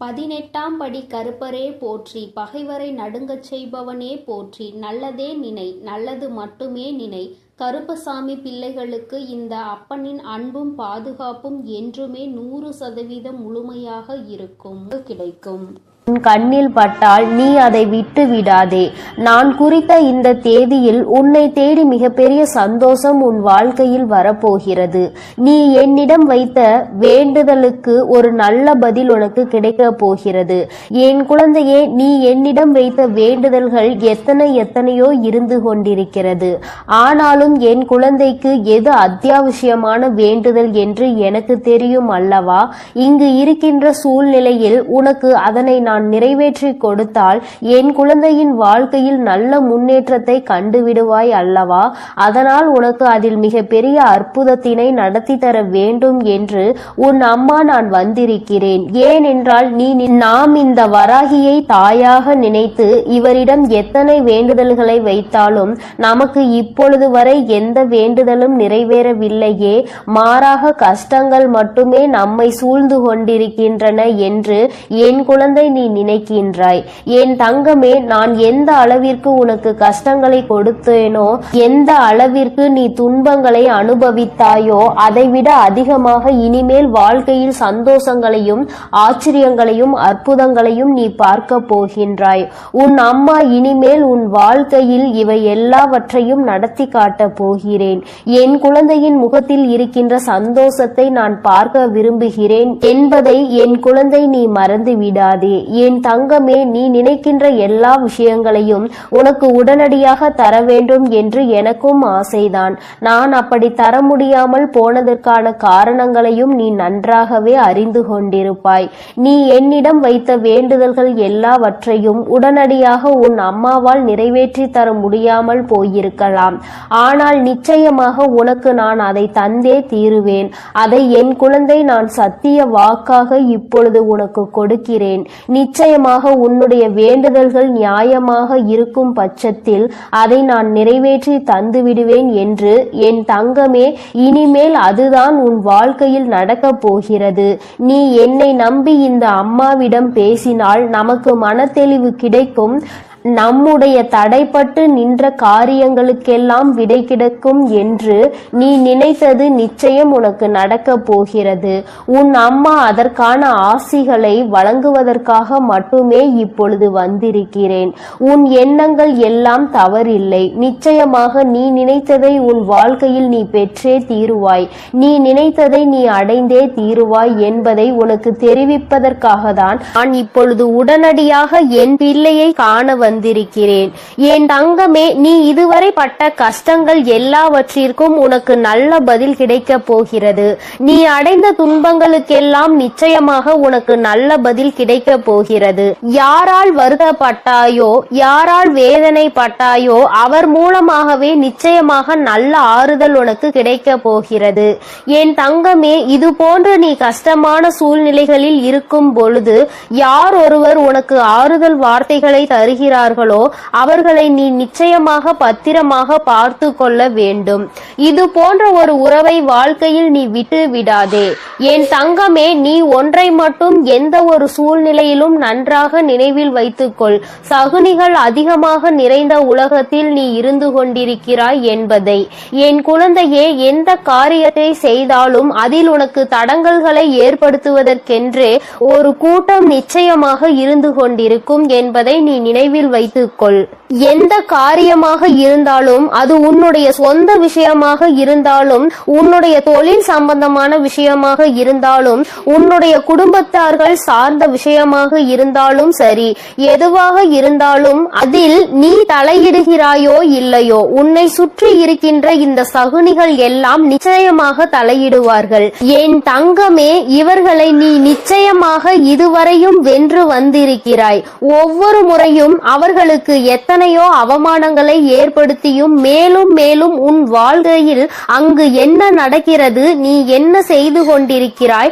18ஆம் படி கருப்பரே போற்றி, பகைவரை நடுங்கச் செய்பவனே போற்றி, நல்லதே நினை, நல்லது மட்டுமே நினை. கருப்பசாமி பிள்ளைகளுக்கு இந்த அப்பனின் அன்பும் பாதுகாப்பும் என்றுமே 100% முழுமையாக இருக்கும் கிடைக்கும். உன் கண்ணில் பட்டால் நீ அதை விட்டு விடாதே. நான் குறித்த இந்த தேதியில் உன்னை தேடி மிகப்பெரிய சந்தோஷம் உன் வாழ்க்கையில் வரப்போகிறது. நீ என்னிடம் வைத்த வேண்டுதலுக்கு ஒரு நல்ல பதில் உனக்கு கிடைக்க போகிறது. என் குழந்தையே, நீ என்னிடம் வைத்த வேண்டுதல்கள் எத்தனையோ இருந்து கொண்டிருக்கிறது. ஆனாலும் என் குழந்தைக்கு எது அத்தியாவசியமான வேண்டுதல் என்று எனக்கு தெரியும் அல்லவா? இங்கு இருக்கின்ற சூழ்நிலையில் உனக்கு அதனை நான் நிறைவேற்றி கொடுத்தால் என் குழந்தையின் வாழ்க்கையில் நல்ல முன்னேற்றத்தை கண்டுவிடுவாய் அல்லவா? அதனால் உனக்கு அதில் மிக பெரிய அற்புதத்தினை நடத்தி தர வேண்டும் என்று உன் அம்மா நான் வந்திருக்கிறேன். ஏனென்றால் நாம் இந்த வராகியை தாயாக நினைத்து இவரிடம் எத்தனை வேண்டுதல்களை வைத்தாலும் நமக்கு இப்பொழுது வரை எந்த வேண்டுதலும் நிறைவேறவில்லையே, மாறாக கஷ்டங்கள் மட்டுமே நம்மை சூழ்ந்து கொண்டிருக்கின்றன என்று என் குழந்தை நீ நினைக்கின்றாய். என் தங்கமே, நான் எந்த அளவிற்கு உனக்கு கஷ்டங்களை கொடுத்தேனோ, எந்த அளவிற்கு நீ துன்பங்களை அனுபவித்தாயோ, அதைவிட அதிகமாக இனிமேல் வாழ்க்கையில் சந்தோஷங்களையும் ஆச்சரியங்களையும் அற்புதங்களையும் நீ பார்க்க போகின்றாய். உன் அம்மா இனிமேல் உன் வாழ்க்கையில் இவை எல்லாவற்றையும் நடத்தி காட்ட போகிறேன். என் குழந்தையின் முகத்தில் இருக்கின்ற சந்தோஷத்தை நான் பார்க்க விரும்புகிறேன் என்பதை என் குழந்தை நீ மறந்து விடாதே. என் தங்கமே, நீ நினைக்கின்ற எல்லா விஷயங்களையும் உனக்கு உடனடியாக தர வேண்டும் என்று எனக்கும் ஆசைதான். நான் அப்படி தர முடியாமல் போனதற்கான காரணங்களையும் நீ நன்றாகவே அறிந்து கொண்டிருப்பாய். நீ என்னிடம் வைத்த வேண்டுதல்கள் எல்லாவற்றையும் உடனடியாக உன் அம்மாவால் நிறைவேற்றி தர முடியாமல் போயிருக்கலாம். ஆனால் நிச்சயமாக உனக்கு நான் அதை தந்தே தீருவேன். அதை என் குழந்தை நான் சத்திய வாக்காக இப்பொழுது உனக்கு கொடுக்கிறேன். நிச்சயமாக உன்னுடைய வேண்டுதல்கள் நியாயமாக இருக்கும் பட்சத்தில் அதை நான் நிறைவேற்றி தந்து விடுவேன் என்று என் தங்கமே, இனிமேல் அதுதான் உன் வாழ்க்கையில் நடக்கப் போகிறது. நீ என்னை நம்பி இந்த அம்மாவிடம் பேசினால் நமக்கு மனத்தெளிவு கிடைக்கும். நம்முடைய தடைப்பட்டு நின்ற காரியங்களுக்கெல்லாம் விடை கிடைக்கும் என்று நீ நினைத்தது நிச்சயம் உனக்கு நடக்க போகிறது. உன் அம்மா அதற்கான ஆசிகளை வழங்குவதற்காக மட்டுமே இப்பொழுது வந்திருக்கிறேன். உன் எண்ணங்கள் எல்லாம் தவறில்லை. நிச்சயமாக நீ நினைத்ததை உன் வாழ்க்கையில் நீ பெற்றே தீருவாய். நீ நினைத்ததை நீ அடைந்தே தீருவாய் என்பதை உனக்கு தெரிவிப்பதற்காக தான் நான் இப்பொழுது உடனடியாக என் பிள்ளையை காண வந்திருக்கிறேன். என் தங்கமே, நீ இதுவரை பட்ட கஷ்டங்கள் எல்லாவற்றிற்கும் உனக்கு நல்ல பதில் கிடைக்க போகிறது. நீ அடைந்த துன்பங்களுக்கெல்லாம் நிச்சயமாக உனக்கு நல்ல பதில் கிடைக்க போகிறது. யாரால் வருத்தப்பட்டாயோ, யாரால் வேதனைப்பட்டாயோ, அவர் மூலமாகவே நிச்சயமாக நல்ல ஆறுதல் உனக்கு கிடைக்க போகிறது. என் தங்கமே, இது போன்று நீ கஷ்டமான சூழ்நிலைகளில் இருக்கும் பொழுது யார் ஒருவர் உனக்கு ஆறுதல் வார்த்தைகளை தருகிறார் அவர்களை நீ நிச்சயமாக பத்திரமாக பார்த்து கொள்ள வேண்டும். இது போன்ற ஒரு உறவை வாழ்க்கையில் நீ விட்டு விடாதே. என் தங்கமே, நீ ஒன்றை மட்டும் எந்த ஒரு சூழ்நிலையிலும் நன்றாக நினைவில் வைத்துக்கொள். சகுனிகள் அதிகமாக நிறைந்த உலகத்தில் நீ இருந்து கொண்டிருக்கிறாய் என்பதை. என் குழந்தையே, எந்த காரியத்தை செய்தாலும் அதில் உனக்கு தடங்கல்களை ஏற்படுத்துவதற்கென்றே ஒரு கூட்டம் நிச்சயமாக இருந்து கொண்டிருக்கும் என்பதை நீ நினைவில் வைத்துக்கொள். எந்த காரியமாக இருந்தாலும், அது உன்னுடைய சொந்த விஷயமாக இருந்தாலும், உன்னுடைய தொழில் சம்பந்தமான விஷயமாக இருந்தாலும், உன்னுடைய குடும்பத்தார்கள் சார்ந்த விஷயமாக இருந்தாலும் சரி, எதுவாக இருந்தாலும் அதில் நீ தலையிடுகிறாயோ இல்லையோ, உன்னை சுற்றி இருக்கின்ற இந்த சகுனிகள் எல்லாம் நிச்சயமாக தலையிடுவார்கள். என் தங்கமே, இவர்களை நீ நிச்சயமாக இதுவரையும் வென்று வந்திருக்கிறாய். ஒவ்வொரு முறையும் அவர்களுக்கு எத்தனை எத்தனையோ அவமானங்களை ஏற்படுத்தியும் மேலும் மேலும் உன் வாழ்க்கையில் அங்கு என்ன நடக்கிறது, நீ என்ன செய்து கொண்டிருக்கிறாய்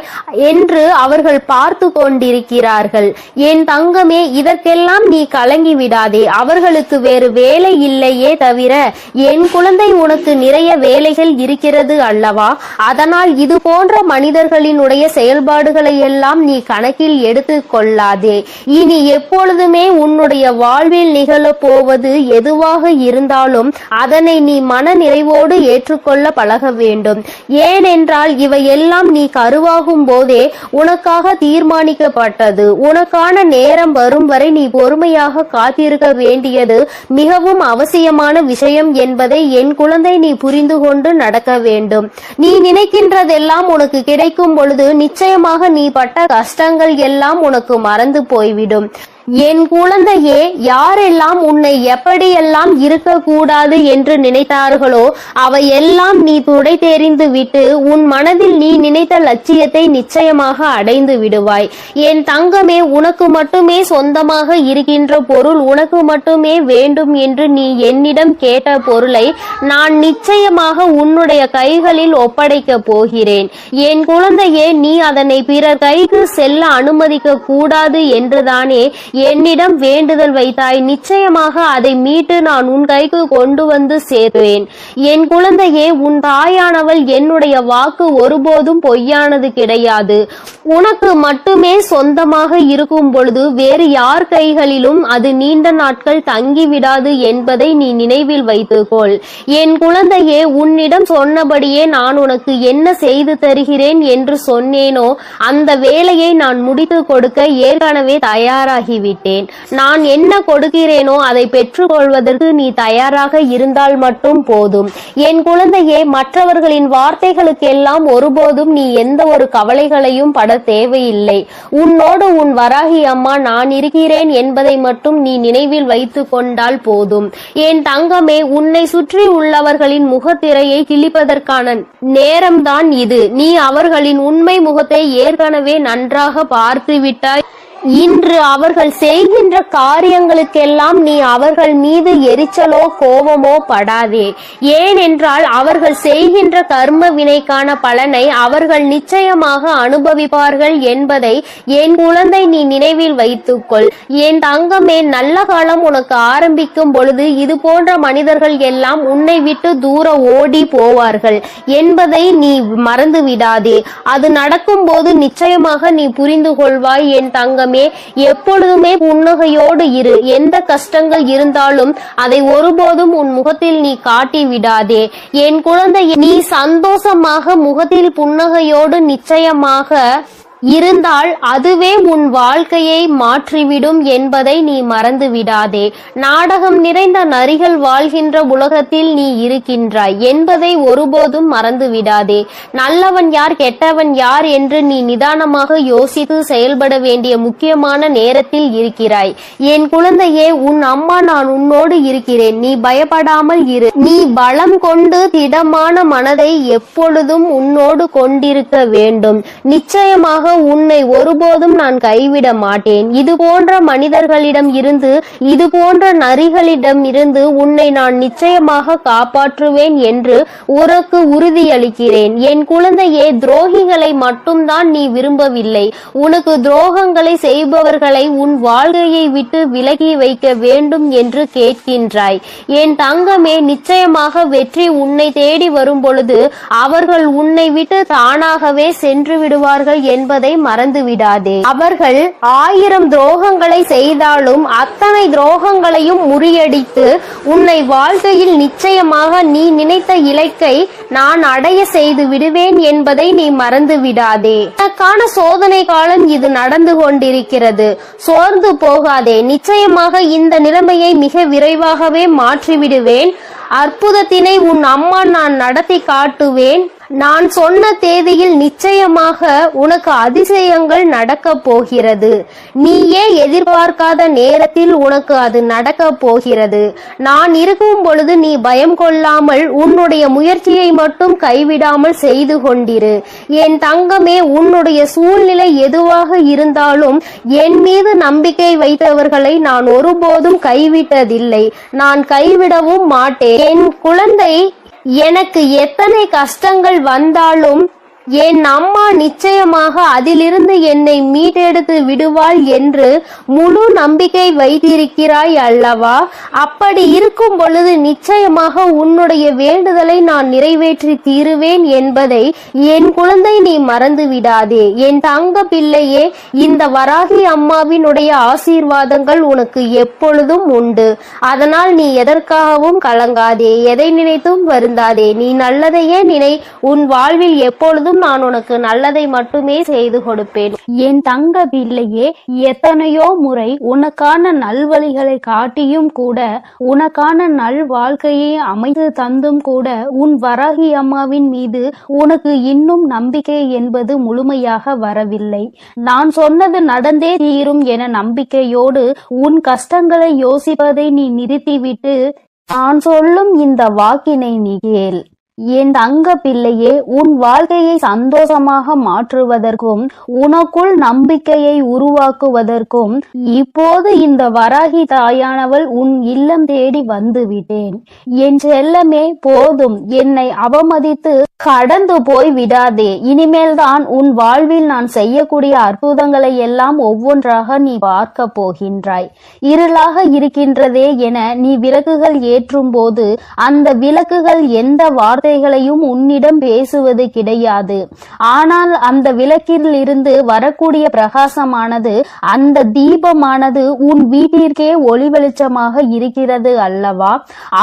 என்று அவர்கள் பார்த்து கொண்டிருக்கிறார்கள். என் தங்கமே, இதற்கெல்லாம் நீ கலங்கி விடாதே. அவர்களுக்கு வேறு வேலை இல்லையே தவிர என் குழந்தை உனக்கு நிறைய வேலைகள் இருக்கிறது அல்லவா? அதனால் இது போன்ற மனிதர்களினுடைய செயல்பாடுகளை எல்லாம் நீ கணக்கில் எடுத்துக் கொள்ளாதே. இனி எப்பொழுதுமே உன்னுடைய வாழ்வில் நிகழப் போவது எதுவாக இருந்தாலும் அதனை நீ மன நிறைவோடு ஏற்றுக்கொள்ள பழக வேண்டும். ஏனென்றால் இவையெல்லாம் நீ கருவாகும் போதே உனக்காக தீர்மானிக்கப்பட்டது. உனக்கான நேரம் வரும் வரை நீ பொறுமையாக காத்திருக்க வேண்டியது மிகவும் அவசியமான விஷயம் என்பதை என் குழந்தை நீ புரிந்து கொண்டு நடக்க வேண்டும். நீ நினைக்கின்றதெல்லாம் உனக்கு கிடைக்கும் பொழுது நிச்சயமாக நீ பட்ட கஷ்டங்கள் எல்லாம் உனக்கு மறந்து போய்விடும். என் குழந்தையே, யாரெல்லாம் உன்னை எப்படியெல்லாம் இருக்கக்கூடாது என்று நினைத்தார்களோ அவையெல்லாம் நீ துடை தெரிந்து விட்டு உன் மனதில் நீ நினைத்த லட்சியத்தை நிச்சயமாக அடைந்து விடுவாய். என் தங்கமே, உனக்கு மட்டுமே சொந்தமாக இருக்கின்ற பொருள், உனக்கு மட்டுமே வேண்டும் என்று நீ என்னிடம் கேட்ட பொருளை நான் நிச்சயமாக உன்னுடைய கைகளில் ஒப்படைக்க போகிறேன். என் குழந்தையே, நீ அதனை பிறர் கைக்கு செல்ல அனுமதிக்க கூடாது என்றுதானே என்னிடம் வேண்டுதல் வைத்தாய். நிச்சயமாக அதை மீட்டு நான் உன் கைக்கு கொண்டு வந்து சேர்வேன். என் குழந்தையே, உன் தாயானவள் என்னுடைய வாக்கு ஒருபோதும் பொய்யானது கிடையாது. உனக்கு மட்டுமே சொந்தமாக இருக்கும் பொழுது வேறு யார் கைகளிலும் அது நீண்ட நாட்கள் தங்கிவிடாது என்பதை நீ நினைவில் வைத்துக்கொள். என் குழந்தையே, உன்னிடம் சொன்னபடியே நான் உனக்கு என்ன செய்து தருகிறேன் என்று சொன்னேனோ அந்த வேலையை நான் முடித்து கொடுக்க ஏற்கனவே தயாராகிவிட்டேன். நான் என்ன கொடுக்கிறேனோ அதை பெற்றுக்கொள்வதற்கு நீ தயாராக இருந்தால் மட்டும் போதும். என் குழந்தையே, மற்றவர்களின் வார்த்தைகளுக்கெல்லாம் ஒருபோதும் நீ எந்த ஒரு கவலைகளையும் பட தேவையில்லை. உன்னோடு உன் வராகி அம்மா நான் இருக்கிறேன் என்பதை மட்டும் நீ நினைவில் வைத்து கொண்டால் போதும். என் தங்கமே, உன்னை சுற்றி உள்ளவர்களின் முகத்திரையை கிழிப்பதற்கான நேரம்தான் இது. நீ அவர்களின் உண்மை முகத்தை ஏற்கனவே நன்றாக பார்த்து விட்டாய். இன்று அவர்கள் செய்கின்ற காரியங்களுக்கெல்லாம் நீ அவர்கள் மீது எரிச்சலோ கோபமோ படாதே. ஏனென்றால் அவர்கள் செய்கின்ற கர்ம வினைக்கான பலனை அவர்கள் நிச்சயமாக அனுபவிப்பார்கள் என்பதை என் குழந்தை நீ நினைவில் வைத்துக்கொள். என் தங்கமே, நல்ல காலம் உனக்கு ஆரம்பிக்கும் பொழுது இது போன்ற மனிதர்கள் எல்லாம் உன்னை விட்டு தூர ஓடி போவார்கள் என்பதை நீ மறந்து விடாதே. அது நடக்கும் போது நிச்சயமாக நீ புரிந்து கொள்வாய். என் தங்கமே, எப்பொழுதுமே புன்னகையோடு இரு. எந்த கஷ்டங்கள் இருந்தாலும் அதை ஒருபோதும் உன் முகத்தில் நீ காட்டி விடாதே. என் குழந்தை, நீ சந்தோஷமாக முகத்தில் புன்னகையோடு நிச்சயமாக இருந்தால் அதுவே உன் வாழ்க்கையை மாற்றிவிடும் என்பதை நீ மறந்து விடாதே. நாடகம் நிறைந்த நரிகள் வாழ்கின்ற உலகத்தில் நீ இருக்கின்றாய் என்பதை ஒருபோதும் மறந்து விடாதே. நல்லவன் யார், கெட்டவன் யார் என்று நீ நிதானமாக யோசித்து செயல்பட வேண்டிய முக்கியமான நேரத்தில் இருக்கிறாய். என் குழந்தையே, உன் அம்மா நான் உன்னோடு இருக்கிறேன். நீ பயப்படாமல் இரு. நீ பலம் கொண்டு திடமான மனதை எப்பொழுதும் உன்னோடு கொண்டிருக்க வேண்டும். நிச்சயமாக உன்னை ஒருபோதும் நான் கைவிட மாட்டேன். இது போன்ற மனிதர்களிடம் இருந்து, இது போன்ற நரிகளிடம் இருந்து உன்னை நான் நிச்சயமாக காப்பாற்றுவேன் என்று உனக்கு உறுதியளிக்கிறேன். என் குழந்தையே, துரோகிகளை மட்டும்தான் நீ விரும்பவில்லை. உனக்கு துரோகங்களை செய்பவர்களை உன் வாழ்க்கையை விட்டு விலகி வைக்க வேண்டும் என்று கேட்கின்றாய். என் தங்கமே, நிச்சயமாக வெற்றி உன்னை தேடி வரும் பொழுது அவர்கள் உன்னை விட்டு தானாகவே சென்று விடுவார்கள் என்பதை மறந்து விடாதே. அவர்கள் 1000 துரோகங்களை செய்தாலும் அத்தனை துரோகங்களையும் முறியடித்து உன்னை வாழ்க்கையில் நிச்சயமாக நீ நினைத்த இலக்கை நான் அடைய செய்து விடுவேன் என்பதை நீ மறந்து விடாதே. உனக்கான சோதனை காலம் இது நடந்து கொண்டிருக்கிறது. சோர்ந்து போகாதே. நிச்சயமாக இந்த நிலைமையை மிக விரைவாகவே மாற்றிவிடுவேன். அற்புதத்தினை உன் அம்மா நான் நடத்தி காட்டுவேன். நான் சொன்ன தேதியில் நிச்சயமாக உனக்கு அதிசயங்கள் நடக்கப் போகிறது. நீயே எதிர்பார்க்காத நேரத்தில் உனக்கு அது நடக்கப் போகிறது. நான் இருக்கும் பொழுது நீ பயம் கொள்ளாமல் உன்னுடைய முயற்சியை மட்டும் கைவிடாமல் செய்து கொண்டிரு. என் தங்கமே, உன்னுடைய சூழ்நிலை எதுவாக இருந்தாலும் என் மீது நம்பிக்கை வைத்தவர்களை நான் ஒருபோதும் கைவிட்டதில்லை. நான் கைவிடவும் மாட்டேன். என் குழந்தை, எனக்கு எத்தனை கஷ்டங்கள் வந்தாலும் என் அம்மா நிச்சயமாக அதிலிருந்து என்னை மீட்டெடுத்து விடுவாள் என்று முழு நம்பிக்கை வைத்திருக்கிறாய் அல்லவா? அப்படி இருக்கும் பொழுது நிச்சயமாக உன்னுடைய வேண்டுதலை நான் நிறைவேற்றி தீருவேன் என்பதை என் குழந்தை நீ மறந்து விடாதே. என் தங்க பிள்ளையே, இந்த வராகி அம்மாவினுடைய ஆசீர்வாதங்கள் உனக்கு எப்பொழுதும் உண்டு. அதனால் நீ எதற்காகவும் கலங்காதே, எதை நினைத்தும் வருந்தாதே. நீ நல்லதையே நினை. உன் வாழ்வில் எப்பொழுதும் நான் உனக்கு நல்லதை மட்டுமே செய்து கொடுப்பேன். என் தங்க பிள்ளையே, எத்தனையோ முறை உனக்கான நல்வழிகளை காட்டியும் கூட, உனக்கான நல் வாழ்க்கையை அமைத்து தந்தும் கூட, உன் வராகி அம்மாவின் மீது உனக்கு இன்னும் நம்பிக்கை என்பது முழுமையாக வரவில்லை. நான் சொன்னது நடந்தே தீரும் என நம்பிக்கையோடு உன் கஷ்டங்களை யோசிப்பதை நீ நிறுத்திவிட்டு நான் சொல்லும் இந்த வாக்கினை நீ கேள். என் தங்க பிள்ளையே, உன் வாழ்க்கையை சந்தோஷமாக மாற்றுவதற்கும் உனக்குள் நம்பிக்கையை உருவாக்குவதற்கும் இப்போது இந்த வராகி தாயானவள் உன் இல்லம் தேடி வந்து விட்டேன். என் செல்லமே, போதும், என்னை அவமதித்து கடந்து போய் விடாதே. இனிமேல் தான் உன் வாழ்வில் நான் செய்யக்கூடிய அற்புதங்களை எல்லாம் ஒவ்வொன்றாக நீ பார்க்க போகின்றாய். இருளாக இருக்கின்றதே என நீ விளக்குகள் ஏற்றும் போது அந்த விளக்குகள் எந்த வார்த்தைகளையும் உன்னிடம் பேசுவது கிடையாது. ஆனால் அந்த விளக்கில் இருந்து வரக்கூடிய பிரகாசமானது, அந்த தீபமானது உன் வீட்டிற்கே ஒளி வெளிச்சமாக இருக்கிறது அல்லவா?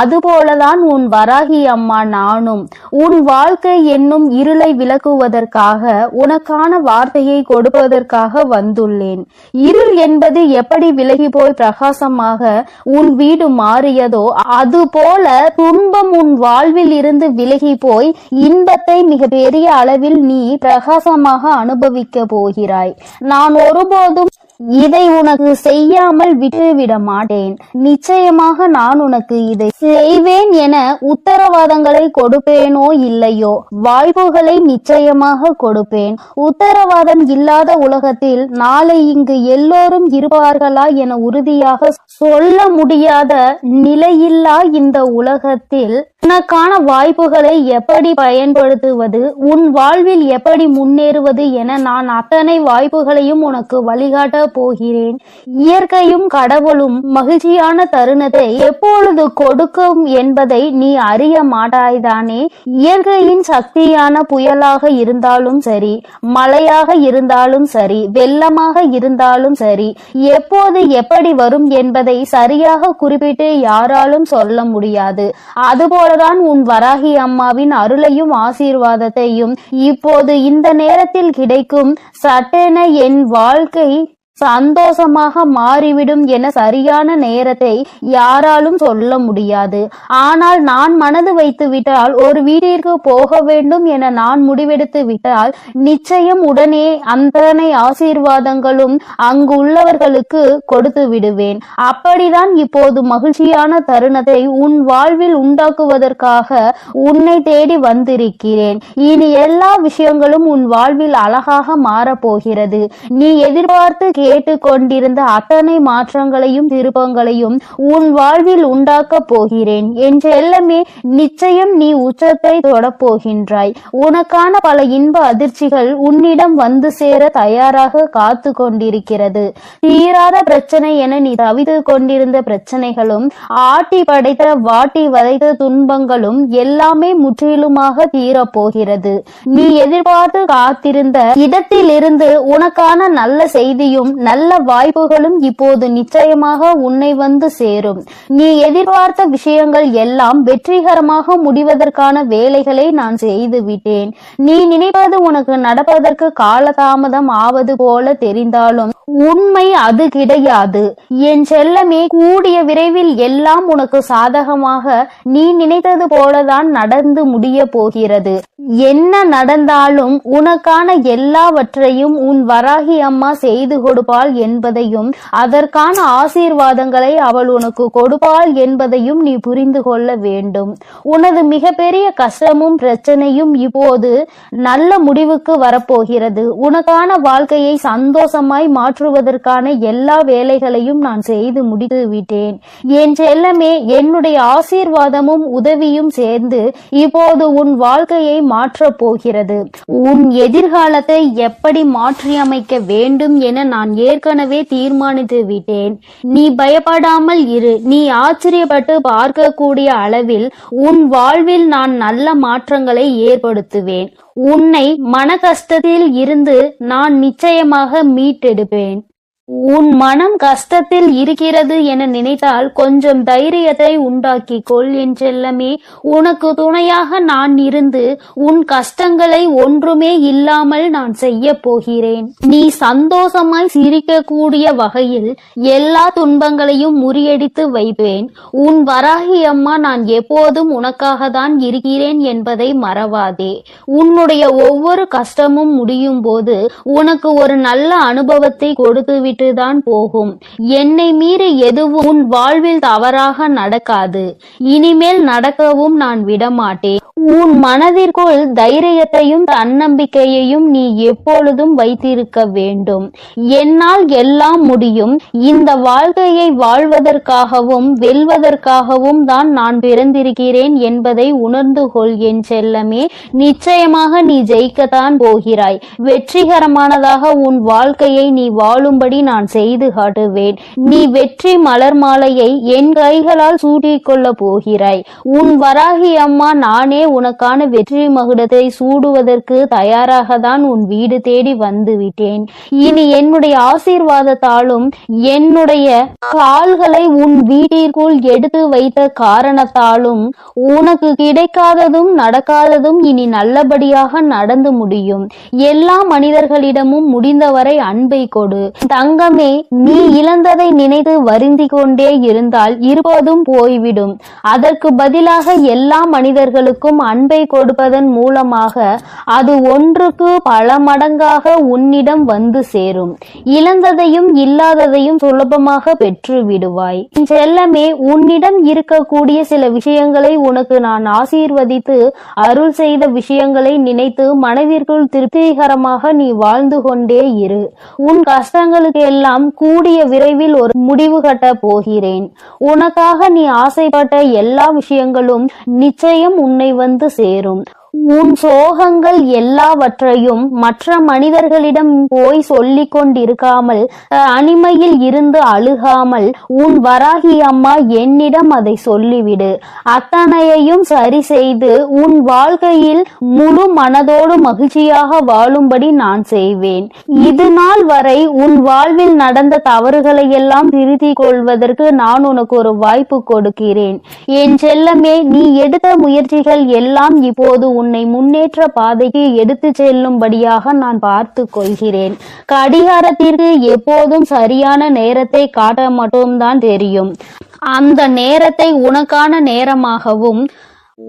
அதுபோலதான் உன் வராகி அம்மா நானும் உன் வாழ்க்கை என்னும் இருளை விளக்குவதற்காக, உனக்கான வார்த்தையை கொடுப்பதற்காக வந்துள்ளேன். இருள் என்பது எப்படி விலகி போய் பிரகாசமாக உன் வீடு மாறியதோ அதுபோல துன்பம் உன் வாழ்வில் இருந்து விலகி போய் இன்பத்தை மிக பெரிய அளவில் நீ பிரகாசமாக அனுபவிக்க போகிறாய். நான் ஒருபோதும் இதை உனக்கு செய்யாமல் விட்டுவிட மாட்டேன். நிச்சயமாக நான் உனக்கு இதை செய்வேன் என உத்தரவாதங்களை கொடுப்பேனோ இல்லையோ, வாய்ப்புகளை நிச்சயமாக கொடுப்பேன். உத்தரவாதம் இல்லாத உலகத்தில் நாளை இங்கு எல்லோரும் இருப்பார்களா என உறுதியாக சொல்ல முடியாத நிலையில்லா இந்த உலகத்தில் உனக்கான வாய்ப்புகளை எப்படி பயன்படுத்துவது, உன் வாழ்வில் எப்படி முன்னேறுவது என நான் அத்தனை வாய்ப்புகளையும் உனக்கு வழிகாட்ட போகிறேன். இயற்கையும் கடவுளும் மகிழ்ச்சியான தருணத்தை எப்பொழுது கொடுக்கும் என்பதை நீ அறிய மாட்டாய்தானே? இயற்கையின் சக்தியான புயலாக இருந்தாலும் சரி, மழையாக இருந்தாலும் சரி, வெள்ளமாக இருந்தாலும் சரி, எப்போது எப்படி வரும் என்பதை சரியாக குறிப்பிட்டு யாராலும் சொல்ல முடியாது. அதுபோலதான் உன் வராகி அம்மாவின் அருளையும் ஆசீர்வாதத்தையும் இப்போது இந்த நேரத்தில் கிடைக்கும். சட்டென என் வாழ்க்கை சந்தோஷமாக மாறிவிடும் என சரியான நேரத்தை யாராலும் சொல்ல முடியாது. ஆனால் நான் மனது வைத்து விட்டால், ஒரு வீட்டிற்கு போக வேண்டும் என நான் முடிவெடுத்து விட்டால், நிச்சயம் உடனே அத்தனை ஆசீர்வாதங்களும் அங்கு உள்ளவர்களுக்கு கொடுத்து விடுவேன். அப்படிதான் இப்போது மகிழ்ச்சியான தருணத்தை உன் வாழ்வில் உண்டாக்குவதற்காக உன்னை தேடி வந்திருக்கிறேன். இனி எல்லா விஷயங்களும் உன் வாழ்வில் அழகாக மாறப்போகிறது. நீ எதிர்பார்த்து கேட்டுக்கொண்டிருந்த அத்தனை மாற்றங்களையும் திருப்பங்களையும் உன் வாழ்வில் உண்டாக்க போகிறேன். என் செல்லமே, நிச்சயம் நீ உச்சத்தை தொடப்போகின்றாய். உனக்கான பல இன்ப அதிர்ச்சிகள் உன்னிடம் வந்து சேர தயாராக காத்து கொண்டிருக்கிறது. தீராத பிரச்சனை என நீ தவித்து கொண்டிருந்த பிரச்சனைகளும், ஆட்டி படைத்த வாட்டி வதைத்த துன்பங்களும் எல்லாமே முற்றிலுமாக தீரப்போகிறது. நீ எதிர்பார்த்து காத்திருந்த இடத்திலிருந்து உனக்கான நல்ல செய்தியும் நல்ல வாய்ப்புகளும் இப்போது நிச்சயமாக உன்னை வந்து சேரும். நீ எதிர்பார்த்த விஷயங்கள் எல்லாம் வெற்றிகரமாக முடிவதற்கான வேலைகளை நான் செய்து விட்டேன். நீ நினைப்பது உனக்கு நடப்பதற்கு காலதாமதம் ஆவது போல தெரிந்தாலும் உண்மை அது கிடையாது. என் செல்லமே, கூடிய விரைவில் எல்லாம் உனக்கு சாதகமாக நீ நினைத்தது போலதான் நடந்து முடிய போகிறது. என்ன நடந்தாலும் உனக்கான எல்லாவற்றையும் உன் வராகி அம்மா செய்து கொடுப்பாள் என்பதையும் அதற்கான ஆசீர்வாதங்களை அவள் உனக்கு கொடுப்பாள் என்பதையும் நீ புரிந்து கொள்ள வேண்டும். உனது மிகப்பெரிய கஷ்டமும் பிரச்சனையும் இப்போது நல்ல முடிவுக்கு வரப்போகிறது. உனக்கான வாழ்க்கையை சந்தோஷமாய் மாற்றுவதற்கான எல்லா வேலைகளையும் நான் செய்து முடித்து விட்டேன். என் செல்லமே, என்னுடைய ஆசீர்வாதமும் உதவியும் சேர்ந்து இப்போது உன் வாழ்க்கையை மாற்றப் போகிறது. உன் எதிர்காலத்தை எப்படி மாற்றியமைக்க வேண்டும் என நான் ஏற்கனவே தீர்மானித்து விட்டேன். நீ பயப்படாமல் இரு. நீ ஆச்சரியப்பட்டு பார்க்கக்கூடிய அளவில் உன் வாழ்வில் நான் நல்ல மாற்றங்களை ஏற்படுத்துவேன். உன்னை மன கஷ்டத்தில் இருந்து நான் நிச்சயமாக மீட்டெடுப்பேன். உன் மனம் கஷ்டத்தில் இருக்கிறது என நினைத்தால் கொஞ்சம் தைரியத்தை உண்டாக்கிக் கொள் என் செல்லமே. உனக்கு துணையாக நான் இருந்து உன் கஷ்டங்களை ஒன்றுமே இல்லாமல் நான் செய்ய போகிறேன். நீ சந்தோஷமாய் சிரிக்கக்கூடிய வகையில் எல்லா துன்பங்களையும் முறியடித்து வைப்பேன். உன் வராகி அம்மா நான் எப்போதும் உனக்காக தான் இருக்கிறேன் என்பதை மறவாதே. உன்னுடைய ஒவ்வொரு கஷ்டமும் முடியும் போது உனக்கு ஒரு நல்ல அனுபவத்தை கொடுத்து தான் போகும். என்னை மீறி எதுவும் உன் வாழ்வில் தவறாக நடக்காது. இனிமேல் நடக்கவும் நான் விடமாட்டேன். உன் மனதிற்குள் தைரியத்தையும் தன்னம்பிக்கையையும் நீ எப்பொழுதும் வைத்திருக்க வேண்டும். என்னால் எல்லாம் முடியும். இந்த வாழ்க்கையை வாழ்வதற்காகவும் வெல்வதற்காகவும் தான் நான் பிறந்திருக்கிறேன் என்பதை உணர்ந்து கொள் என் செல்லமே. நிச்சயமாக நீ ஜெயிக்கத்தான் போகிறாய். வெற்றிகரமானதாக உன் வாழ்க்கையை நீ வாழும்படி நான் செய்து காட்டுவேன். நீ வெற்றி மலர் மாலையை என் கைகளால் சூட்டிக்கொள்ள போகிறாய். உன் வராகி அம்மா நானே உனக்கான வெற்றி மகுடத்தை சூடுவதற்கு தயாராக தான் உன் வீடு தேடி வந்து விட்டேன். இனி என்னுடைய ஆசீர்வாதத்தாலும் என்னுடைய கால்களை உன் வீட்டிற்குள் எடுத்து வைத்த காரணத்தாலும் உனக்கு கிடைக்காததும் நடக்காததும் இனி நல்லபடியாக நடந்து முடியும். எல்லா மனிதர்களிடமும் முடிந்தவரை அன்பை கொடு. தங்கமே, நீ இழந்ததை நினைத்து வருந்தி கொண்டே இருந்தால் இருப்பதும் போய்விடும். அதற்கு பதிலாக எல்லா மனிதர்களுக்கும் அன்பை கொடுப்பதன் மூலமாக அது ஒன்றுக்கு பல மடங்காக உன்னிடம் வந்து சேரும். இழந்ததையும் இல்லாததையும் சுலபமாக பெற்று விடுவாய். செல்லமே, உன்னிடம் இருக்கக்கூடிய சில விஷயங்களை உனக்கு நான் ஆசீர்வதித்து அருள் செய்த விஷயங்களை நினைத்து மனதிற்குள் திருப்திகரமாக நீ வாழ்ந்து கொண்டே இரு. உன் கஷ்டங்களுக்கு எல்லாம் கூடிய விரைவில் ஒரு முடிவு கட்ட போகிறேன். உனக்காக நீ ஆசைப்பட்ட எல்லா விஷயங்களும் நிச்சயம் உன்னை வந்து சேரும். உன் சோகங்கள் எல்லாவற்றையும் மற்ற மனிதர்களிடம் போய் சொல்லிக் கொண்டிருக்காமல் தனிமையில் இருந்து அழுகாமல் உன் வராகி அம்மா என்னிடம் அதை சொல்லிவிடு. அத்தனையையும் சரி செய்து உன் வாழ்க்கையில் முழு மனதோடு மகிழ்ச்சியாக வாழும்படி நான் செய்வேன். இது நாள் வரை உன் வாழ்வில் நடந்த தவறுகளை எல்லாம் திருத்திக் கொள்வதற்கு நான் உனக்கு ஒரு வாய்ப்பு கொடுக்கிறேன். என் செல்லமே, நீ எடுத்த முயற்சிகள் எல்லாம் இப்போது உன்னை முன்னேற்ற பாதைக்கு எடுத்து செல்லும்படியாக நான் பார்த்து கொள்கிறேன். கடிகாரத்திற்கு எப்போதும் சரியான நேரத்தை காட்ட மட்டும்தான் தெரியும். அந்த நேரத்தை உனக்கான நேரமாகவும்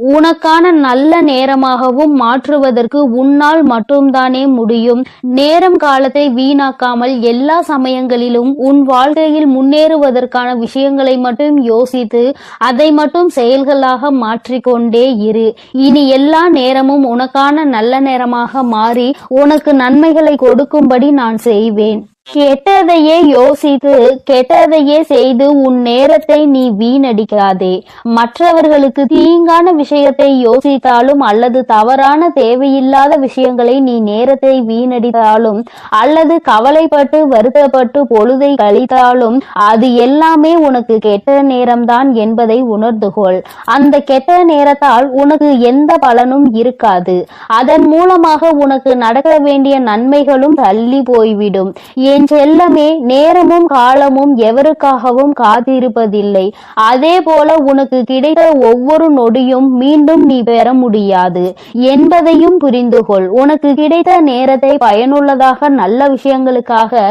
உனக்கான நல்ல நேரமாகவும் மாற்றுவதற்கு உன்னால் மட்டும்தானே முடியும். நேரம் காலத்தை வீணாக்காமல் எல்லா சமயங்களிலும் உன் வாழ்க்கையில் முன்னேறுவதற்கான விஷயங்களை மட்டும் யோசித்து அதை மட்டும் செயல்களாக மாற்றிக்கொண்டே இரு. இனி எல்லா நேரமும் உனக்கான நல்ல நேரமாக மாறி உனக்கு நன்மைகளை கொடுக்கும்படி நான் செய்வேன். கெட்டதையே யோசித்து கெட்டதையே செய்து உன் நேரத்தை நீ வீணடிக்காதே. மற்றவர்களுக்கு தீங்கான விஷயத்தை யோசித்தாலும் அல்லது தவறான தேவையில்லாத விஷயங்களை நீ நேரத்தை வீணடித்தாலும் அல்லது கவலைப்பட்டு வருத்தப்பட்டு பொழுதை கழித்தாலும் அது எல்லாமே உனக்கு கெட்ட நேரம்தான் என்பதை உணர்ந்து கொள். அந்த கெட்ட நேரத்தால் உனக்கு எந்த பலனும் இருக்காது. அதன் மூலமாக உனக்கு நடக்க வேண்டிய நன்மைகளும் தள்ளி போய்விடும். என் செல்லமே, நேரமும் காலமும் எவருக்காகவும் காத்திருப்பதில்லை. அதே போல உனக்கு கிடைத்த ஒவ்வொரு நொடியும் மீண்டும் நீ பெற முடியாது என்பதையும் புரிந்து கொள். உனக்கு கிடைத்த நேரத்தை பயனுள்ளதாக, நல்ல விஷயங்களுக்காக,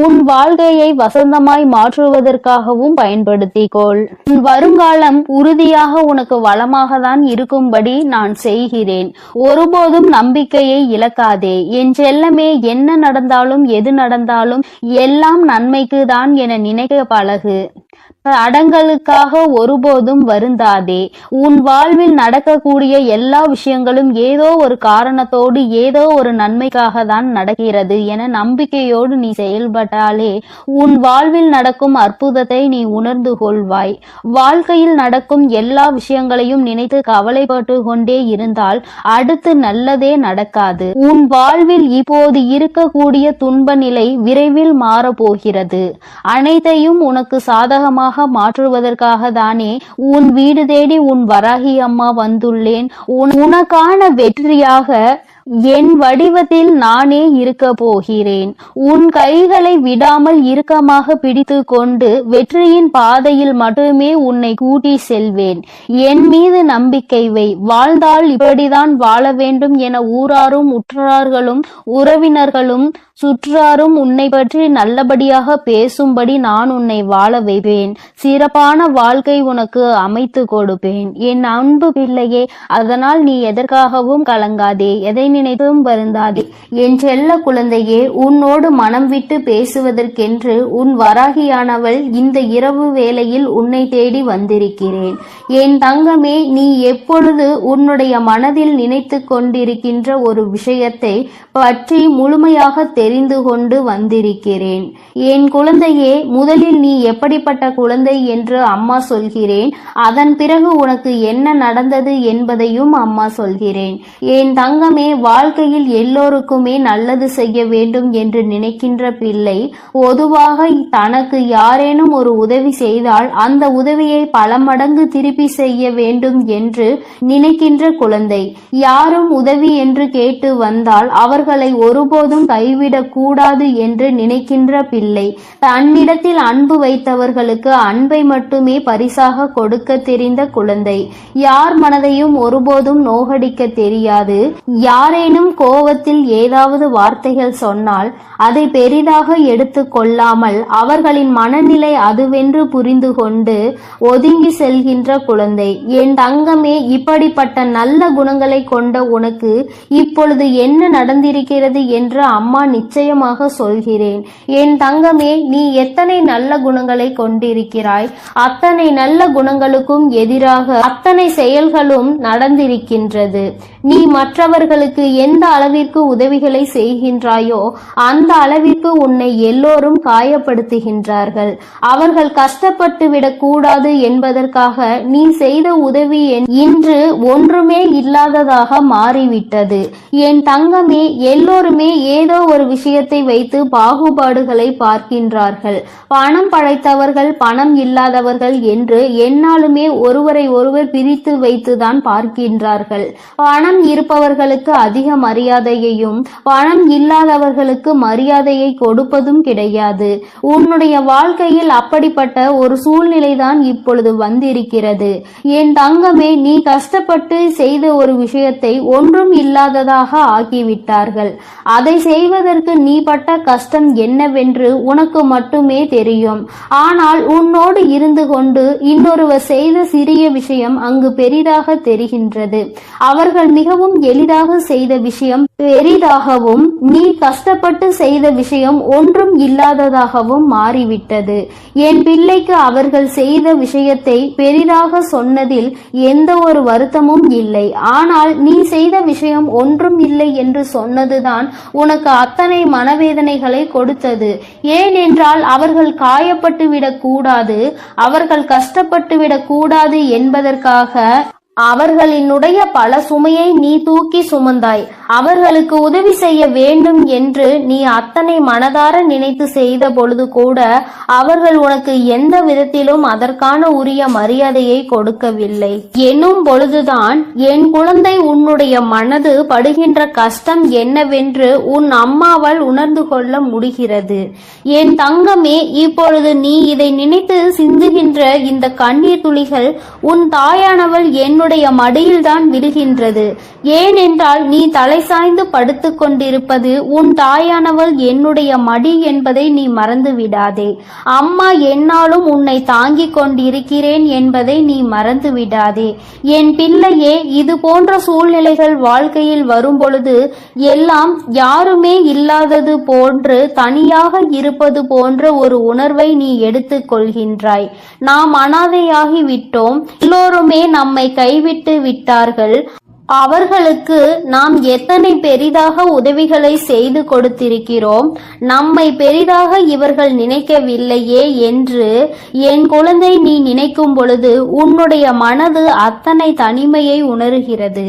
உன் வாழ்க்கையை வசந்தமாய் மாற்றுவதற்காகவும் பயன்படுத்திக் கொள். உன் வருங்காலம் உறுதியாக உனக்கு வளமாக தான் இருக்கும்படி நான் செய்கிறேன். ஒருபோதும் நம்பிக்கையை இழக்காதே என் செல்லமே. என்ன நடந்தாலும் எது நடந்தாலும் எல்லாம் நன்மைக்கு தான் என நினைக்க பழகு. தடங்களுக்காக ஒருபோதும் வருந்தாதே. உன் வாழ்வில் நடக்கக்கூடிய எல்லா விஷயங்களும் ஏதோ ஒரு காரணத்தோடு, ஏதோ ஒரு நன்மைக்காக தான் நடக்கிறது என நம்பிக்கையோடு நீ செயல்பட்டாலே உன் வாழ்வில் நடக்கும் அற்புதத்தை நீ உணர்ந்து கொள்வாய். வாழ்க்கையில் நடக்கும் எல்லா விஷயங்களையும் நினைத்து கவலைப்பட்டு கொண்டே இருந்தால் அடுத்து நல்லதே நடக்காது. உன் வாழ்வில் இப்போது இருக்கக்கூடிய துன்ப நிலை விரைவில் மாறப்போகிறது. அனைத்தையும் உனக்கு சாதகமாக மாற்றுவதற்காக தானே உன் வீடு தேடி உன் வராகி அம்மா வந்துள்ளேன். உனக்கான வெற்றியாக என் வடிவத்தில் நானே இருக்க போகிறேன். உன் கைகளை விடாமல் இறுக்கமாக பிடித்து கொண்டு வெற்றியின் பாதையில் மட்டுமே உன்னை கூட்டி செல்வேன். என் மீது நம்பிக்கை வை. வாழ்ந்தால் இப்படிதான் வாழ வேண்டும் என ஊராரும் உற்றார்களும் உறவினர்களும் சுற்றாரும் உன்னை பற்றி நல்லபடியாக பேசும்படி நான் உன்னை வாழ வைப்பேன். சிறப்பான வாழ்க்கை உனக்கு அமைத்து கொடுப்பேன் என் அன்பு பிள்ளையே. அதனால் நீ எதற்காகவும் கலங்காதே, எதை நினைத்தும் வருந்தாதே. என் செல்ல குழந்தையே, உன்னோடு மனம் விட்டு பேசுவதற்கென்று உன் வராகியானவள் இந்த இரவு வேளையில் உன்னை தேடி வந்திருக்கிறேன். என் தங்கமே, நீ எப்பொழுது உன்னுடைய மனதில் நினைத்து கொண்டிருக்கின்ற ஒரு விஷயத்தை பற்றி முழுமையாக தெரிந்து கொண்டு வந்திருக்கிறேன். என் குழந்தையே, முதலில் நீ எப்படிப்பட்ட குழந்தை என்று அம்மா சொல்கிறேன். அதன் பிறகு உனக்கு என்ன நடந்தது என்பதையும் அம்மா சொல்கிறேன். என் தங்கமே, வாழ்க்கையில் எல்லோருக்குமே நல்லது செய்ய வேண்டும் என்று நினைக்கின்ற பிள்ளை பொதுவாக தனக்கு யாரேனும் ஒரு உதவி செய்தால் அந்த உதவியை பல மடங்கு திருப்பி செய்ய வேண்டும் என்று நினைக்கின்ற குழந்தை. யாரும் உதவி என்று கேட்டு வந்தால் அவர்களை ஒருபோதும் கைவிடக் கூடாது என்று நினைக்கின்ற பிள்ளை. தன்னிடத்தில் அன்பு வைத்தவர்களுக்கு அன்பை மட்டுமே பரிசாக கொடுக்க தெரிந்த குழந்தை. யார் மனதையும் ஒருபோதும் நோகடிக்க தெரியாது. யாரேனும் கோவத்தில் ஏதாவது வார்த்தைகள் சொன்னால் அதை பெரிதாக எடுத்து கொள்ளாமல் அவர்களின் மனநிலை அதுவென்று புரிந்து கொண்டு ஒதுங்கி செல்கின்ற குழந்தை. என் தங்கமே, இப்படிப்பட்ட நல்ல குணங்களை கொண்ட உனக்கு இப்பொழுது என்ன நடந்திருக்கிறது என்று அம்மா நிச்சயமாக சொல்கிறேன். என் தங்கமே, நீ எத்தனை நல்ல குணங்களை கொண்டிருக்கிறாய். அத்தனை நல்ல குணங்களுக்கும் எதிராக அத்தனை செயல்களும் நடந்திருக்கின்றது. நீ மற்றவர்களுக்கு எந்த அளவிற்கு உதவிகளை செய்கின்றாயோ அந்த அளவிற்கு உன்னை எல்லோரும் காயப்படுத்துகின்றார்கள். அவர்கள் கஷ்டப்பட்டு விடக் கூடாது என்பதற்காக நீ செய்த உதவி இன்று ஒன்றுமே இல்லாததாக மாறிவிட்டது. என் தங்கமே, எல்லோருமே ஏதோ ஒரு விஷயத்தை வைத்து பாகுபாடுகளை பார்க்கின்றார்கள். பணம் படைத்தவர்கள், பணம் இல்லாதவர்கள் என்று எந்நாளுமே ஒருவரை ஒருவர் பிரித்து வைத்துதான் பார்க்கின்றார்கள். பணம் இருப்பவர்களுக்கு அதிக மரியாதையையும் பணம் இல்லாதவர்களுக்கு மரியாதையை கொடுப்பதும் கிடையாது. உன்னுடைய வாழ்க்கையில் அப்படிப்பட்ட ஒரு சூழ்நிலைதான் இப்பொழுது வந்திருக்கிறது. என் தங்கமே, நீ கஷ்டப்பட்டு செய்த ஒரு விஷயத்தை ஒன்றும் இல்லாததாக ஆக்கிவிட்டார்கள். அதை செய்வதற்கு நீ பட்ட கஷ்டம் என்னவென்று உனக்கு மட்டுமே தெரியும். ஆனால் உன்னோடு இருந்து கொண்டு இன்னொருவர் செய்த சிறிய விஷயம் அங்கு பெரிதாக தெரிகின்றது. அவர்கள் மிகவும் எளிதாக செய்த விஷயம் பெரிதாகவும் நீ கஷ்டப்பட்டு செய்த விஷயம் ஒன்றும் இல்லாததாகவும் மாறிவிட்டது. என் பிள்ளைக்கு அவர்கள் செய்த விஷயத்தை பெரிதாக சொன்னதில் எந்த ஒரு வருத்தமும் இல்லை. ஆனால் நீ செய்த விஷயம் ஒன்றும் இல்லை என்று சொன்னதுதான் உனக்கு அத்தனை மனவேதனைகளை கொடுத்தது. ஏனென்றால் அவர்கள் காயப்பட்டு விடக் கூடாது, அவர்கள் கஷ்டப்பட்டு விடக் கூடாது என்பதற்காக அவர்களினுடைய பல சுமையை நீ தூக்கி சுமந்தாய். அவர்களுக்கு உதவி செய்ய வேண்டும் என்று நீ அத்தனை மனதார நினைத்து செய்த பொழுது கூட அவர்கள் உனக்கு எந்த விதத்திலும் அதற்கான உரிய மரியாதையை கொடுக்கவில்லை எனும் பொழுதுதான் என் குழந்தை உன்னுடைய மனது படுகின்ற கஷ்டம் என்னவென்று உன் அம்மாவால் உணர்ந்து கொள்ள முடிகிறது. என் தங்கமே, இப்பொழுது நீ இதை நினைத்து சிந்துகின்ற இந்த கண்ணீர் துளிகள் உன் தாயானவள் என்னுடைய மடியில்தான் விழுகின்றது. ஏனென்றால் நீ தலை சாய்ந்து படுத்து கொண்டிருப்பது உன் தாயானவள் என்னுடைய மடி என்பதை நீ மறந்து விடாதே. அம்மா என்னாலும் உன்னை தாங்கிக் கொண்டிருக்கிறேன் என்பதை நீ மறந்து விடாதே. என் பிள்ளையே, இது போன்ற சூழ்நிலைகள் வாழ்க்கையில் வரும் பொழுது எல்லாம் யாருமே இல்லாதது போன்று தனியாக இருப்பது போன்ற ஒரு உணர்வை நீ எடுத்துக் கொள்கின்றாய். நாம் அனாதையாகி விட்டோம், எல்லோருமே நம்மை கைவிட்டு விட்டார்கள், அவர்களுக்கு நாம் எத்தனை பெரிதாக உதவிகளை செய்து கொடுத்திருக்கிறோம், நம்மை பெரிதாக இவர்கள் நினைக்கவில்லையே என்று என் குழந்தை நீ நினைக்கும் பொழுது உன்னுடைய மனது அத்தனை தனிமையை உணர்கிறது.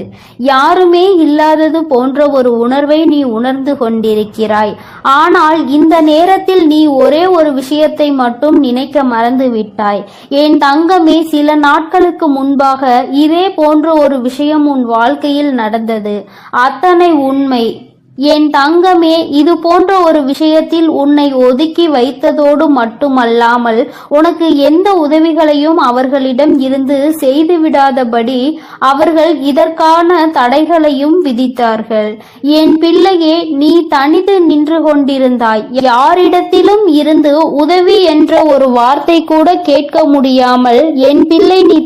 யாருமே இல்லாதது போன்ற ஒரு உணர்வை நீ உணர்ந்து கொண்டிருக்கிறாய். ஆனால் இந்த நேரத்தில் நீ ஒரே ஒரு விஷயத்தை மட்டும் நினைக்க மறந்து விட்டாய். என் தங்கமே, சில நாட்களுக்கு முன்பாக இதே போன்ற ஒரு விஷயம் உன் வாழ்க்கையில் நடந்தது. அத்தனை உண்மை. என் தங்கமே, இது போன்ற ஒரு விஷயத்தில் உன்னை ஒதுக்கி வைத்ததோடு மட்டுமல்லாமல் உனக்கு எந்த உதவிகளையும் அவர்களிடம் இருந்து செய்துவிடாதபடி அவர்கள் இதற்கான தடைகளையும் விதித்தார்கள். என் பிள்ளையே, நீ தனித்து நின்று கொண்டிருந்தாய். யாரிடத்திலும் இருந்து உதவி என்ற ஒரு வார்த்தை கூட கேட்க முடியாமல் என் பிள்ளை நீ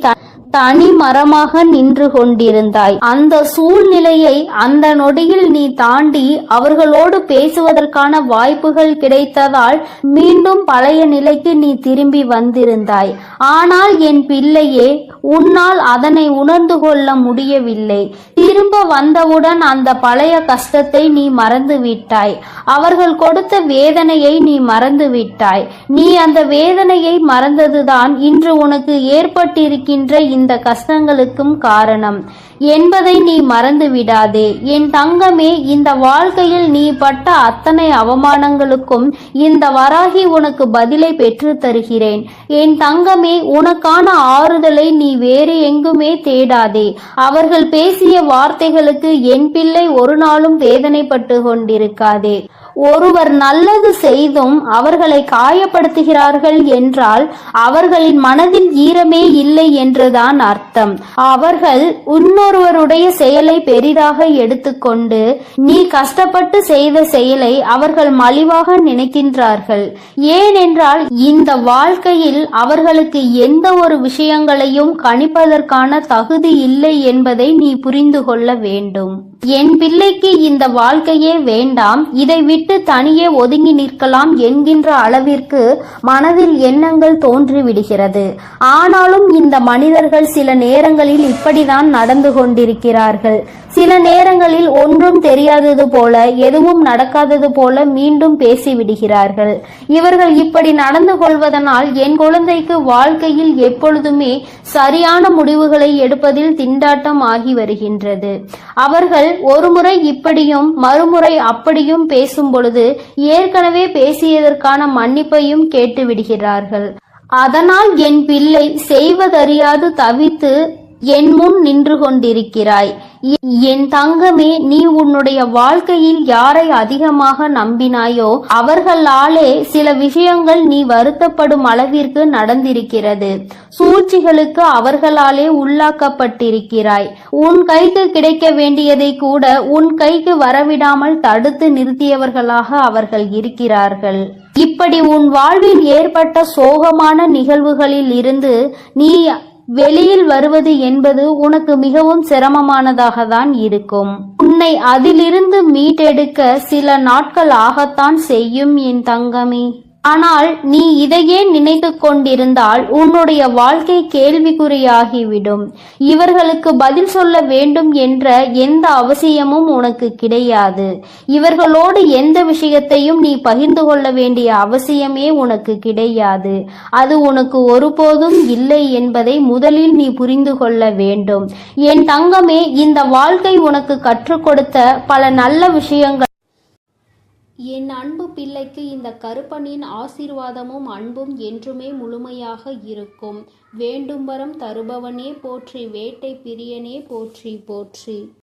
தனி மரமாக நின்று கொண்டிருந்தாய். அந்த சூழ்நிலையை அந்த நொடியில் நீ தாண்டி அவர்களோடு பேசுவதற்கான வாய்ப்புகள் கிடைத்ததால் மீண்டும் பழைய நிலைக்கு நீ திரும்பி வந்திருந்தாய். ஆனால் என் பிள்ளையே, உன்னால் அதனை உணர்ந்து கொள்ள முடியவில்லை. திரும்ப வந்தவுடன் அந்த பழைய கஷ்டத்தை நீ மறந்து விட்டாய். அவர்கள் கொடுத்த வேதனையை நீ மறந்து விட்டாய். நீ அந்த வேதனையை மறந்ததுதான் இன்று உனக்கு ஏற்பட்டிருக்கின்ற இந்த கஷ்டங்களுக்கும் காரணம் என்பதை நீ மறந்து விடாதே. என் தங்கமே, இந்த வாழ்க்கையில் நீ பட்ட அத்தனை அவமானங்களுக்கும் இந்த வராகி உனக்கு பதிலை பெற்று தருகிறேன். என் தங்கமே, உனக்கான ஆறுதலை நீ வேறு எங்குமே தேடாதே. அவர்கள் பேசிய வார்த்தைகளுக்கு என் பிள்ளை ஒரு நாளும் வேதனைப்பட்டு கொண்டிருக்காதே. ஒருவர் நல்லது செய்தும் அவர்களை காயப்படுத்துகிறார்கள் என்றால் அவர்களின் மனதில் ஈரமே இல்லை என்றுதான் அர்த்தம். அவர்கள் இன்னொருவருடைய செயலை பெரிதாக எடுத்துக்கொண்டு நீ கஷ்டப்பட்டு செய்த செயலை அவர்கள் மலிவாக நினைக்கின்றார்கள். ஏனென்றால் இந்த வாழ்க்கையில் அவர்களுக்கு எந்த ஒரு விஷயங்களையும் கணிப்பதற்கான தகுதி இல்லை என்பதை நீ புரிந்து கொள்ள வேண்டும். என் பிள்ளைக்கு இந்த வாழ்க்கையே வேண்டாம், இதை விட்டு தனியே ஒதுங்கி நிற்கலாம் என்கின்ற அளவிற்கு மனதில் எண்ணங்கள் தோன்றிவிடுகிறது. ஆனாலும் இந்த மனிதர்கள் சில நேரங்களில் இப்படிதான் நடந்து கொண்டிருக்கிறார்கள். சில நேரங்களில் ஒன்றும் தெரியாதது போல, எதுவும் நடக்காதது போல மீண்டும் பேசிவிடுகிறார்கள். இவர்கள் இப்படி நடந்து கொள்வதனால் என் குழந்தைக்கு வாழ்க்கையில் எப்பொழுதுமே சரியான முடிவுகளை எடுப்பதில் திண்டாட்டம் ஆகி வருகின்றது. அவர்கள் ஒருமுறை இப்படியும் மறுமுறை அப்படியும் பேசும் பொழுது ஏற்கனவே பேசியதற்கான மன்னிப்பையும் கேட்டு விடுகிறார்கள். அதனால் என் பிள்ளை செய்வதறியாது தவித்து என் முன் நின்று கொண்டிருக்கிறாய். என் தங்கமே, நீ உன்னுடைய வாழ்க்கையில் யாரை அதிகமாக நம்பினாயோ அவர்களாலே சில விஷயங்கள் நீ வருத்தப்படும் அளவிற்கு நடந்திருக்கிறது. சூழ்ச்சிகளுக்கு அவர்களாலே உள்ளாக்கப்பட்டிருக்கிறாய். உன் கைக்கு கிடைக்க வேண்டியதை கூட உன் கைக்கு வரவிடாமல் தடுத்து நிறுத்தியவர்களாக அவர்கள் இருக்கிறார்கள். இப்படி உன் வாழ்வில் ஏற்பட்ட சோகமான நிகழ்வுகளில் இருந்து நீ வெளியில் வருவது என்பது உனக்கு மிகவும் சிரமமானதாக தான் இருக்கும். உன்னை அதிலிருந்து மீட்டெடுக்க சில நாட்கள் ஆகத்தான் செய்யும் என் தங்கமே. ஆனால் நீ இதையே நினைத்து கொண்டிருந்தால் உன்னுடைய வாழ்க்கை கேள்விக்குறியாகிவிடும். இவர்களுக்கு பதில் சொல்ல வேண்டும் என்ற எந்த அவசியமும் உனக்கு கிடையாது. இவர்களோடு எந்த விஷயத்தையும் நீ பகிர்ந்து கொள்ள வேண்டிய அவசியமே உனக்கு கிடையாது. அது உனக்கு ஒருபோதும் இல்லை என்பதை முதலில் நீ புரிந்து கொள்ள வேண்டும். என் தங்கமே, இந்த வாழ்க்கை உனக்கு கற்றுக் கொடுத்த பல நல்ல விஷயங்கள். என் அன்பு பிள்ளைக்கு இந்த கருப்பனின் ஆசீர்வாதமும் அன்பும் என்றுமே முழுமையாக இருக்கும். வேண்டும் வரம் தருபவனே போற்றி, வேட்டை பிரியனே போற்றி போற்றி.